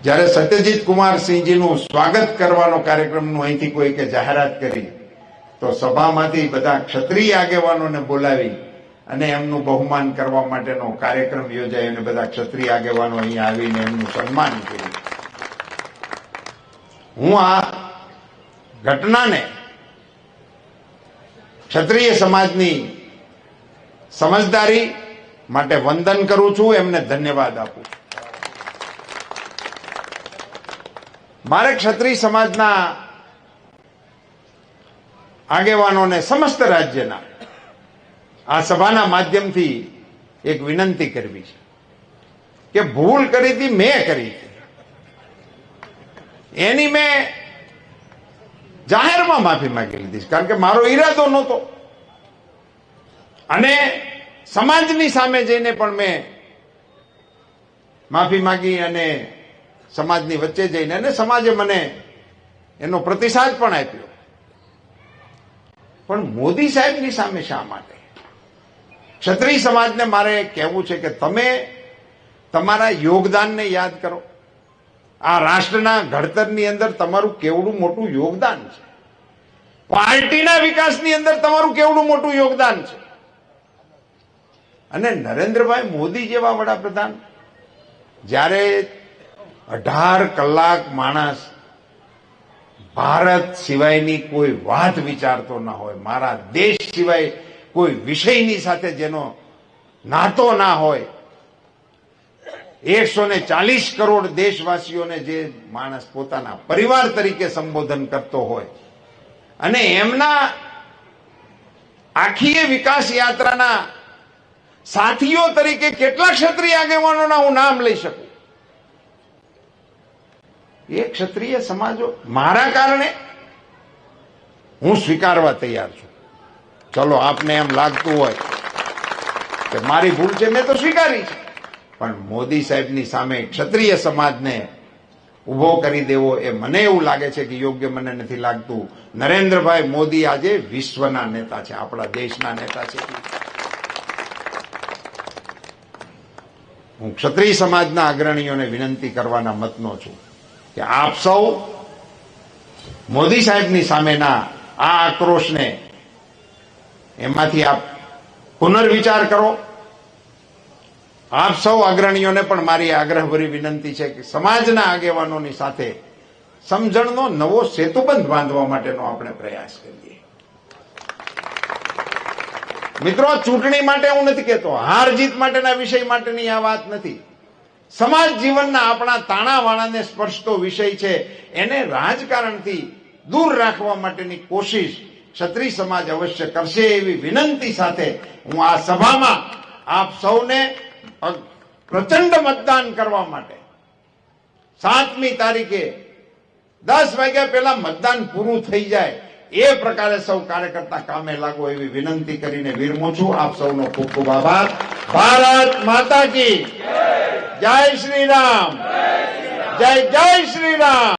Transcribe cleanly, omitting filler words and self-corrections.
જ્યારે સત્યજીત કુમાર સિંહજીનું સ્વાગત કરવાનો કાર્યક્રમનું અહીંથી કોઈકે જાહેરાત કરી તો સભામાંથી બધા ક્ષત્રિય આગેવાનોને બોલાવી અને એમનું બહુમાન કરવા માટેનો કાર્યક્રમ યોજાયો અને બધા ક્ષત્રિય આગેવાનો અહીંયા આવીને એમનું સન્માન કર્યું. હું આ ઘટનાને ક્ષત્રિય સમાજની સમજદારી માટે વંદન કરું છું, એમને ધન્યવાદ આપું છું. મારે ક્ષત્રિય સમાજના આગેવાનોને સમસ્ત રાજ્યના આ સભાના માધ્યમથી એક વિનંતી કરવી છે કે ભૂલ કરી હતી, મેં કરી હતી, એની મેં જાહેરમાં માફી માંગી લીધી, કારણ કે મારો ઈરાદો નહોતો. અને સમાજની સામે જઈને પણ મેં માફી માંગી અને સમાજની વચ્ચે જઈને અને સમાજે મને એનો પ્રતિસાદ પણ આપ્યો. પણ મોદી સાહેબની સામે શા માટે? ક્ષત્રિય સમાજને મારે કહેવું છે કે તમે તમારા યોગદાનને યાદ કરો. આ રાષ્ટ્રના ઘડતરની અંદર તમારું કેવડું મોટું યોગદાન છે. પાર્ટીના વિકાસની અંદર તમારું કેવડું મોટું યોગદાન છે. અને નરેન્દ્રભાઈ મોદી જેવા વડાપ્રધાન જ્યારે 18 કલાક માણસ ભારત સિવાયની કોઈ વાત વિચારતો ના હોય, મારા દેશ સિવાય કોઈ વિષયની સાથે જેનો નાતો ના હોય, 140 કરોડ દેશવાસીઓને જે માણસ પોતાના પરિવાર તરીકે સંબોધન કરતો હોય અને એમના આખી વિકાસ યાત્રાના સાથીઓ તરીકે કેટલા ક્ષત્રિય આગેવાનોના હું નામ લઈ શકું. એ ક્ષત્રિય સમાજો મારા કારણે હું સ્વીકારવા તૈયાર છું. ચલો, આપને એમ લાગતું હોય કે મારી ભૂલ છે, મેં તો સ્વીકારી છે, પણ મોદી સાહેબની સામે ક્ષત્રિય સમાજને ઉભો કરી દેવો એ મને એવું લાગે છે કે યોગ્ય મને નથી લાગતું. નરેન્દ્રભાઈ મોદી આજે વિશ્વના નેતા છે, આપણા દેશના નેતા છે. હું ક્ષત્રિય સમાજના અગ્રણીઓને વિનંતી કરવાના મતનો છું કે આપ સૌ મોદી સાહેબની સામેના આ આક્રોશને એમાંથી આપ પુનર્વિચાર કરો. આપ સૌ અગ્રણીઓને પણ મારી આગ્રહભરી વિનંતી છે કે સમાજના આગેવાનોની સાથે સમજણનો નવો સેતુબંધ બાંધવા માટેનો આપણે પ્રયાસ કરીએ. મિત્રો, ચૂંટણી માટે હું નથી કહેતો, હાર જીત માટેના વિષય માટેની આ વાત નથી. સમાજ જીવનના આપણા તાણાવાણાને સ્પર્શતો વિષય છે, એને રાજકારણથી દૂર રાખવા માટેની કોશિશ ક્ષત્રિય સમાજ અવશ્ય કરશે એવી વિનંતી સાથે હું આ સભામાં આપ સૌને પ્રચંડ મતદાન કરવા માટે 7મી તારીખે 10 વાગ્યા પહેલા મતદાન પૂરું થઈ જાય એ પ્રકારે સૌ કાર્યકર્તા કામે લાગો એવી વિનંતી કરીને વિરમું છું. આપ સૌનો ખૂબ ખૂબ આભાર. ભારત માતા કી જય શ્રી રામ, જય જય શ્રી રામ.